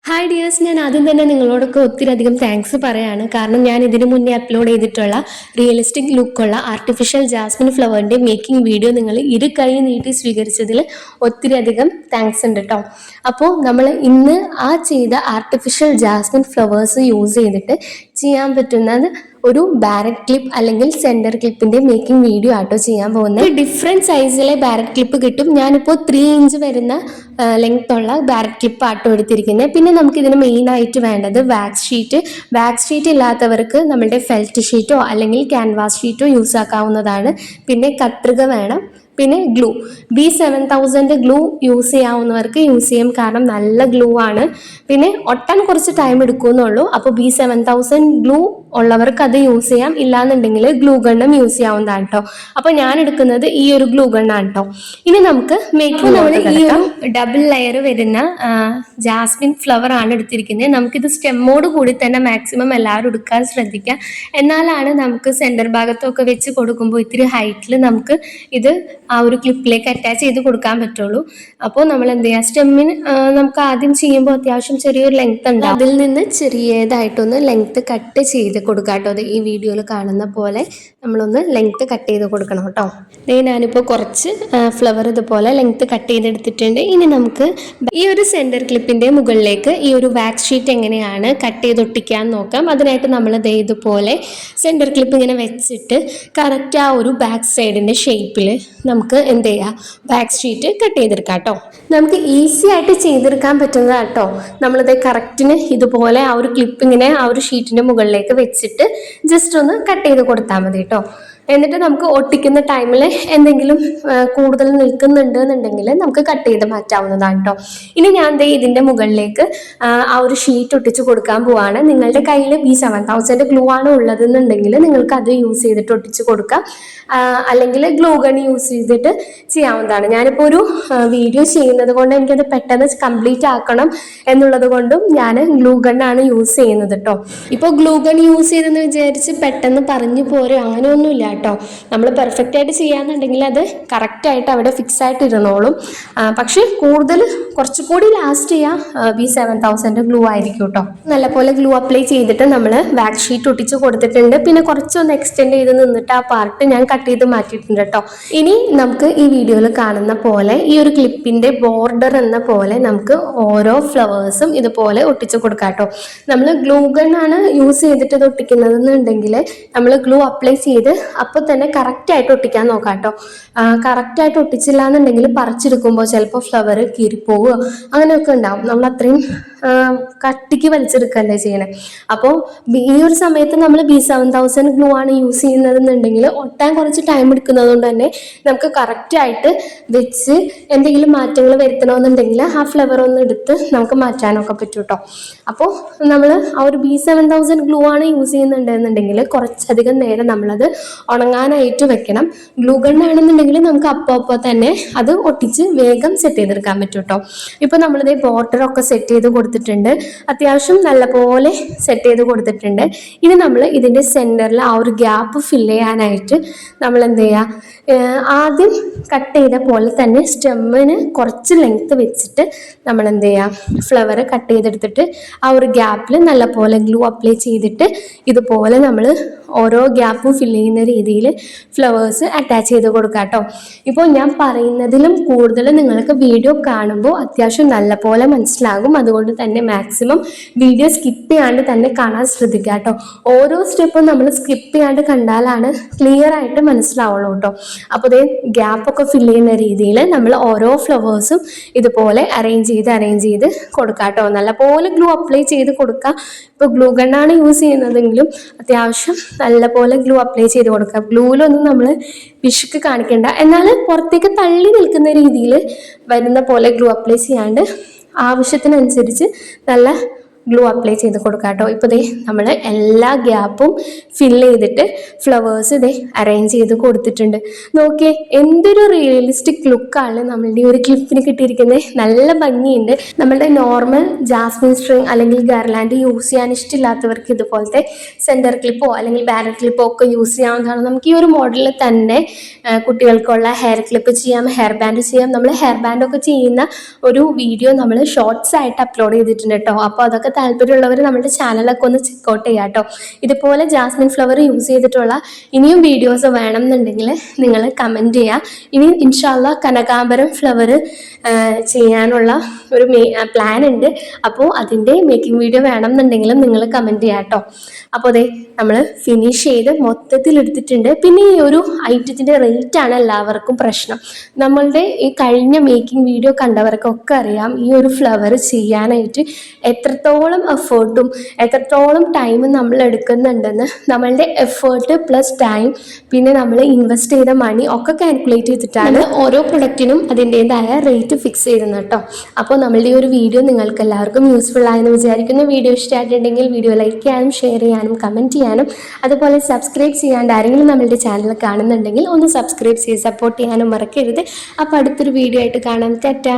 Hi dears, ഞാൻ ആദ്യം തന്നെ നിങ്ങളോടൊക്കെ ഒത്തിരി അധികം താങ്ക്സ് പറയാണ്. കാരണം ഞാൻ ഇതിനു മുന്നേ അപ്ലോഡ് ചെയ്തിട്ടുള്ള റിയലിസ്റ്റിക് ലുക്കുള്ള ആർട്ടിഫിഷ്യൽ ജാസ്മിൻ ഫ്ലവറിൻ്റെ മേക്കിംഗ് വീഡിയോ നിങ്ങൾ ഇരു കൈ നീട്ടി സ്വീകരിച്ചതിൽ ഒത്തിരി അധികം താങ്ക്സ് ഉണ്ട് കേട്ടോ. അപ്പോൾ നമ്മൾ ഇന്ന് ചെയ്ത ആർട്ടിഫിഷ്യൽ ജാസ്മിൻ ഫ്ലവേഴ്സ് യൂസ് ചെയ്തിട്ട് ചെയ്യാൻ പറ്റുന്നത് ഒരു ബാരറ്റ് ക്ലിപ്പ് അല്ലെങ്കിൽ സെന്റർ ക്ലിപ്പിന്റെ മേക്കിംഗ് വീഡിയോ ആട്ടോ ചെയ്യാൻ പോകുന്നത്. ഡിഫറെന്റ് സൈസിലെ ബാരറ്റ് ക്ലിപ്പ് കിട്ടും. ഞാനിപ്പോൾ 3 ഇഞ്ച് വരുന്ന ലെങ്ത് ഉള്ള ബാരറ്റ് ക്ലിപ്പ് ആട്ടോ എടുത്തിരിക്കുന്നത്. പിന്നെ നമുക്ക് ഇതിന് മെയിൻ ആയിട്ട് വേണ്ടത് വാക്സ് ഷീറ്റ് ഇല്ലാത്തവർക്ക് നമ്മുടെ ഫെൽറ്റ് ഷീറ്റോ അല്ലെങ്കിൽ ക്യാൻവാസ് ഷീറ്റോ യൂസ് ആക്കാവുന്നതാണ്. പിന്നെ കത്രിക വേണം. പിന്നെ ഗ്ലൂ B7000 ഗ്ലൂ യൂസ് ചെയ്യാവുന്നവർക്ക് യൂസ് ചെയ്യും, കാരണം നല്ല ഗ്ലൂ ആണ്. പിന്നെ ഒട്ടാൻ കുറച്ച് ടൈം എടുക്കുമെന്നുള്ളൂ. അപ്പോൾ B7000 ഗ്ലൂ ഉള്ളവർക്ക് അത് യൂസ് ചെയ്യാം, ഇല്ലാന്നുണ്ടെങ്കിൽ ഗ്ലൂ ഗണ്ണും യൂസ് ചെയ്യാവുന്നതാണ് കേട്ടോ. അപ്പോൾ ഞാൻ എടുക്കുന്നത് ഈ ഒരു ഗ്ലൂ ഗണ്ണാണ് കേട്ടോ. ഇനി നമുക്ക് ഈ ഒരു ഡബിൾ ലെയർ വരുന്ന ജാസ്മിൻ ഫ്ലവർ ആണ് എടുത്തിരിക്കുന്നത്. നമുക്കിത് സ്റ്റെമ്മോട് കൂടി തന്നെ മാക്സിമം എല്ലാവരും എടുക്കാൻ ശ്രദ്ധിക്കാം. എന്നാലാണ് നമുക്ക് സെന്റർ ഭാഗത്തൊക്കെ വെച്ച് കൊടുക്കുമ്പോൾ ഇത്തിരി ഹൈറ്റിൽ നമുക്ക് ഇത് ആ ഒരു ക്ലിപ്പിലേക്ക് അറ്റാച്ച് ചെയ്ത് കൊടുക്കാൻ പറ്റുള്ളൂ. അപ്പോൾ നമ്മൾ എന്ത് ചെയ്യുക, സ്റ്റെമ്മിന് നമുക്ക് ആദ്യം ചെയ്യുമ്പോൾ അത്യാവശ്യം ചെറിയൊരു ലെങ്ത് ഉണ്ട്, അതിൽ നിന്ന് ചെറിയതായിട്ടൊന്ന് ലെങ്ത് കട്ട് ചെയ്ത് കൊടുക്കാം കേട്ടോ. അത് ഈ വീഡിയോയിൽ കാണുന്ന പോലെ നമ്മളൊന്ന് ലെങ്ത് കട്ട് ചെയ്ത് കൊടുക്കണം കേട്ടോ. ഞാനിപ്പോൾ കുറച്ച് ഫ്ലവർ ഇതുപോലെ ലെങ്ത് കട്ട് ചെയ്തെടുത്തിട്ടുണ്ട്. ഇനി നമുക്ക് ഈ ഒരു സെന്റർ ക്ലിപ്പിന്റെ മുകളിലേക്ക് ഈ ഒരു വാക്സ് ഷീറ്റ് എങ്ങനെയാണ് കട്ട് ചെയ്തൊട്ടിക്കാൻ നോക്കാം. അതിനായിട്ട് നമ്മൾ ഇതുപോലെ സെന്റർ ക്ലിപ്പ് ഇങ്ങനെ വെച്ചിട്ട് കറക്റ്റ് ആ ഒരു ബാക്ക് സൈഡിന്റെ ഷേപ്പിൽ നമുക്ക് എന്ത് ചെയ്യാം, ബാക്ക് ഷീറ്റ് കട്ട് ചെയ്തെടുക്കാം കേട്ടോ. നമുക്ക് ഈസി ആയിട്ട് ചെയ്തെടുക്കാൻ പറ്റുന്നതാണ് കേട്ടോ. നമ്മളിത് കറക്റ്റിന് ഇതുപോലെ ആ ഒരു ക്ലിപ്പ് ഇങ്ങനെ ആ ഒരു ഷീറ്റിന്റെ മുകളിലേക്ക് വെച്ചിട്ട് ജസ്റ്റ് ഒന്ന് കട്ട് ചെയ്ത് കൊടുത്താൽ മതി കേട്ടോ. എന്നിട്ട് നമുക്ക് ഒട്ടിക്കുന്ന ടൈമിൽ എന്തെങ്കിലും കൂടുതൽ നിൽക്കുന്നുണ്ട് എന്നുണ്ടെങ്കിൽ നമുക്ക് കട്ട് ചെയ്ത് മാറ്റാവുന്നതാണ് കേട്ടോ. ഇനി ഞാൻ ഇതിൻ്റെ മുകളിലേക്ക് ആ ഒരു ഷീറ്റ് ഒട്ടിച്ച് കൊടുക്കാൻ പോവാണ്. നിങ്ങളുടെ കയ്യിൽ B7000 ഗ്ലൂ ആണ് ഉള്ളതെന്നുണ്ടെങ്കിൽ നിങ്ങൾക്ക് അത് യൂസ് ചെയ്തിട്ട് ഒട്ടിച്ച് കൊടുക്കാം, അല്ലെങ്കിൽ ഗ്ലൂ ഗൺ യൂസ് ചെയ്തിട്ട് ചെയ്യാവുന്നതാണ്. ഞാനിപ്പോൾ ഒരു വീഡിയോ ചെയ്യുന്നത് കൊണ്ട് എനിക്കത് പെട്ടെന്ന് കംപ്ലീറ്റ് ആക്കണം എന്നുള്ളത് കൊണ്ടും ഞാൻ ഗ്ലൂ ഗണ്ണാണ് യൂസ് ചെയ്യുന്നത് കേട്ടോ. ഇപ്പോൾ ഗ്ലൂ ഗൺ യൂസ് ചെയ്തെന്ന് വിചാരിച്ച് പെട്ടെന്ന് പറഞ്ഞു പോരും അങ്ങനെയൊന്നുമില്ല കേട്ടോ. നമ്മൾ പെർഫെക്റ്റ് ആയിട്ട് ചെയ്യാന്നുണ്ടെങ്കിൽ അത് കറക്റ്റ് ആയിട്ട് അവിടെ ഫിക്സ് ആയിട്ട് ഇരുന്നോളും. പക്ഷെ കുറച്ചുകൂടി ലാസ്റ്റ് ചെയ്യാൻ B7000 ഗ്ലൂ ആയിരിക്കും കേട്ടോ. നല്ലപോലെ ഗ്ലൂ അപ്ലൈ ചെയ്തിട്ട് നമ്മൾ വാക്സ് ഷീറ്റ് ഒട്ടിച്ച് കൊടുത്തിട്ടുണ്ട്. പിന്നെ കുറച്ചൊന്ന് എക്സ്റ്റെൻഡ് ചെയ്ത് നിന്നിട്ട് ആ പാർട്ട് ഞാൻ കട്ട് ചെയ്ത് മാറ്റിയിട്ടുണ്ട് കേട്ടോ. ഇനി നമുക്ക് ഈ വീഡിയോയിൽ കാണുന്ന പോലെ ഈ ഒരു ക്ലിപ്പിന്റെ ബോർഡർ എന്ന പോലെ നമുക്ക് ഓരോ ഫ്ലവേഴ്സും ഇതുപോലെ ഒട്ടിച്ച് കൊടുക്കാം കേട്ടോ. നമ്മൾ ഗ്ലൂ ഗൺ ആണ് യൂസ് ചെയ്തിട്ട് ഇത് ഒട്ടിക്കുന്നതെന്നുണ്ടെങ്കിൽ നമ്മൾ ഗ്ലൂ അപ്ലൈ ചെയ്ത് അപ്പോൾ തന്നെ കറക്റ്റായിട്ട് ഒട്ടിക്കാൻ നോക്കാം കേട്ടോ. കറക്റ്റായിട്ട് ഒട്ടിച്ചില്ല എന്നുണ്ടെങ്കിൽ പറിച്ചെടുക്കുമ്പോൾ ചിലപ്പോൾ ഫ്ലവർ കീറിപ്പോവുക അങ്ങനെയൊക്കെ ഉണ്ടാവും. നമ്മൾ അത്രയും കട്ടിക്ക് വലിച്ചെടുക്കല്ലേ ചെയ്യണേ. അപ്പോൾ ഈ ഒരു സമയത്ത് നമ്മൾ B7000 ഗ്ലൂ ആണ് യൂസ് ചെയ്യുന്നതെന്നുണ്ടെങ്കിൽ ഒട്ടാൻ കുറച്ച് ടൈം എടുക്കുന്നത് കൊണ്ട് തന്നെ നമുക്ക് കറക്റ്റായിട്ട് വെച്ച് എന്തെങ്കിലും മാറ്റങ്ങൾ വരുത്തണമെന്നുണ്ടെങ്കിൽ ആ ഫ്ലവർ ഒന്ന് എടുത്ത് നമുക്ക് മാറ്റാനൊക്കെ പറ്റും കേട്ടോ. അപ്പോൾ നമ്മൾ ആ ഒരു B7000 ഗ്ലൂ ആണ് യൂസ് ചെയ്യുന്നുണ്ടെന്നുണ്ടെങ്കിൽ കുറച്ചധികം നേരം നമ്മളത് ഉണങ്ങാനായിട്ട് വെക്കണം. ഗ്ലൂ ഗൺ ആണെന്നുണ്ടെങ്കിൽ നമുക്ക് അപ്പോൾ തന്നെ അത് ഒട്ടിച്ച് വേഗം സെറ്റ് ചെയ്തെടുക്കാൻ പറ്റും കേട്ടോ. ഇപ്പോൾ നമ്മളിത് ബോർഡറൊക്കെ സെറ്റ് ചെയ്ത് കൊടുത്തിട്ടുണ്ട്, അത്യാവശ്യം നല്ലപോലെ സെറ്റ് ചെയ്ത് കൊടുത്തിട്ടുണ്ട്. ഇനി നമ്മൾ ഇതിൻ്റെ സെൻറ്ററിൽ ആ ഒരു ഗ്യാപ്പ് ഫില്ല് ചെയ്യാനായിട്ട് നമ്മൾ എന്ത് ചെയ്യുക, ആദ്യം കട്ട് ചെയ്ത പോലെ തന്നെ സ്റ്റെമ്മിന് കുറച്ച് ലെങ്ത്ത് വെച്ചിട്ട് നമ്മൾ എന്ത് ചെയ്യുക, ഫ്ലവർ കട്ട് ചെയ്തെടുത്തിട്ട് ആ ഒരു ഗ്യാപ്പിൽ നല്ലപോലെ ഗ്ലൂ അപ്ലൈ ചെയ്തിട്ട് ഇതുപോലെ നമ്മൾ ഓരോ ഗ്യാപ്പും ഫില്ല് ചെയ്യുന്ന രീതിയിൽ ഫ്ലവേഴ്സ് അറ്റാച്ച് ചെയ്ത് കൊടുക്കാം കേട്ടോ. ഇപ്പോൾ ഞാൻ പറയുന്നതിലും കൂടുതൽ നിങ്ങൾക്ക് വീഡിയോ കാണുമ്പോൾ അത്യാവശ്യം നല്ലപോലെ മനസ്സിലാകും. അതുകൊണ്ട് തന്നെ മാക്സിമം വീഡിയോ സ്കിപ്പ് ചെയ്യാണ്ട് തന്നെ കാണാൻ ശ്രദ്ധിക്കുക കേട്ടോ. ഓരോ സ്റ്റെപ്പും നമ്മൾ സ്കിപ്പ് ചെയ്യാണ്ട് കണ്ടാലാണ് ക്ലിയർ ആയിട്ട് മനസ്സിലാവുള്ളൂ കേട്ടോ. അപ്പോൾ ഇതേ ഗ്യാപ്പൊക്കെ ഫില്ല് ചെയ്യുന്ന രീതിയിൽ നമ്മൾ ഓരോ ഫ്ലവേഴ്സും ഇതുപോലെ അറേഞ്ച് ചെയ്ത് കൊടുക്കാം കേട്ടോ. നല്ലപോലെ ഗ്ലൂ അപ്ലൈ ചെയ്ത് കൊടുക്കുക. ഇപ്പോൾ ഗ്ലൂ ഗണ്ണാണ് യൂസ് ചെയ്യുന്നതെങ്കിലും അത്യാവശ്യം നല്ലപോലെ ഗ്ലൂ അപ്ലൈ ചെയ്ത് കൊടുക്കുക. ഗ്ലൂവിലൊന്നും നമ്മൾ പിശുക്ക് കാണിക്കേണ്ട, എന്നാൽ പുറത്തേക്ക് തള്ളി നിൽക്കുന്ന രീതിയിൽ വരുന്ന പോലെ ഗ്ലൂ അപ്ലൈ ചെയ്യാണ്ട് ആവശ്യത്തിനനുസരിച്ച് നല്ല ഗ്ലൂ അപ്ലൈ ചെയ്ത് കൊടുക്കാം കേട്ടോ. ഇപ്പോൾ ദേ നമ്മൾ എല്ലാ ഗ്യാപ്പും ഫില്ല് ചെയ്തിട്ട് ഫ്ലവേഴ്സ് ഇതേ അറേഞ്ച് ചെയ്ത് കൊടുത്തിട്ടുണ്ട്. നോക്കിയേ എന്തൊരു റിയലിസ്റ്റിക് ലുക്കാണ് നമ്മളുടെ ഈ ഒരു ക്ലിപ്പിന് കിട്ടിയിരിക്കുന്നത്. നല്ല ഭംഗിയുണ്ട്. നമ്മളുടെ നോർമൽ ജാസ്മിൻ സ്ട്രിങ് അല്ലെങ്കിൽ ഗർലാൻഡ് യൂസ് ചെയ്യാൻ ഇഷ്ടമില്ലാത്തവർക്ക് ഇതുപോലത്തെ സെൻറ്റർ ക്ലിപ്പോ അല്ലെങ്കിൽ ബാരൽ ക്ലിപ്പോ ഒക്കെ യൂസ് ചെയ്യാവുന്നതാണ്. നമുക്ക് ഈ ഒരു മോഡലിൽ തന്നെ കുട്ടികൾക്കുള്ള ഹെയർ ക്ലിപ്പ് ചെയ്യാം, ഹെയർ ബാൻഡ് ചെയ്യാം. നമ്മൾ ഹെയർ ബാൻഡൊക്കെ ചെയ്യുന്ന ഒരു വീഡിയോ നമ്മൾ ഷോർട്സ് ആയിട്ട് അപ്ലോഡ് ചെയ്തിട്ടുണ്ട് കേട്ടോ. അപ്പോൾ അതൊക്കെ താല്പര്യമുള്ളവർ നമ്മുടെ ചാനലൊക്കെ ഒന്ന് ചെക്കൗട്ട് ചെയ്യാം കേട്ടോ. ഇതുപോലെ ജാസ്മിൻ ഫ്ലവർ യൂസ് ചെയ്തിട്ടുള്ള ഇനിയും വീഡിയോസ് വേണമെന്നുണ്ടെങ്കിൽ നിങ്ങൾ കമൻറ്റ് ചെയ്യുക. ഇനി ഇൻഷാല്ല കനകാംബരം ഫ്ലവർ ചെയ്യാനുള്ള ഒരു പ്ലാൻ ഉണ്ട്. അപ്പോൾ അതിൻ്റെ മേക്കിംഗ് വീഡിയോ വേണമെന്നുണ്ടെങ്കിലും നിങ്ങൾ കമൻറ്റ് ചെയ്യാം കേട്ടോ. അപ്പോൾ അതെ നമ്മൾ ഫിനിഷ് ചെയ്ത് മൊത്തത്തിൽ എടുത്തിട്ടുണ്ട്. പിന്നെ ഈ ഒരു ഐറ്റത്തിൻ്റെ റേറ്റ് ആണ് എല്ലാവർക്കും പ്രശ്നം. നമ്മളുടെ ഈ കഴിഞ്ഞ മേക്കിംഗ് വീഡിയോ കണ്ടവർക്കൊക്കെ അറിയാം ഈ ഒരു ഫ്ലവർ ചെയ്യാനായിട്ട് എത്രത്തോളം എഫേർട്ടും എത്രത്തോളം ടൈമും നമ്മൾ എടുക്കുന്നുണ്ടെന്ന്. നമ്മളുടെ എഫേർട്ട് പ്ലസ് ടൈം പിന്നെ നമ്മൾ ഇൻവെസ്റ്റ് ചെയ്ത മണി ഒക്കെ കാൽക്കുലേറ്റ് ചെയ്തിട്ടാണ് ഓരോ പ്രൊഡക്റ്റിനും അതിൻ്റെതായ റേറ്റ് ഫിക്സ് ചെയ്യുന്നത് കേട്ടോ. അപ്പോൾ നമ്മളുടെ ഈ ഒരു വീഡിയോ നിങ്ങൾക്ക് എല്ലാവർക്കും യൂസ്ഫുൾ ആയെന്ന് വിചാരിക്കുന്നു. വീഡിയോ ഇഷ്ടമായിട്ടുണ്ടെങ്കിൽ വീഡിയോ ലൈക്ക് ചെയ്യാനും ഷെയർ ചെയ്യാനും കമൻറ്റ് ചെയ്യാനും അതുപോലെ സബ്സ്ക്രൈബ് ചെയ്യാണ്ട് ആരെങ്കിലും നമ്മളുടെ ചാനൽ കാണുന്നുണ്ടെങ്കിൽ ഒന്ന് സബ്സ്ക്രൈബ് ചെയ്ത് സപ്പോർട്ട് ചെയ്യാനും മറക്കരുത്. അപ്പോൾ അടുത്തൊരു വീഡിയോ ആയിട്ട് കാണാം. ടാറ്റാ.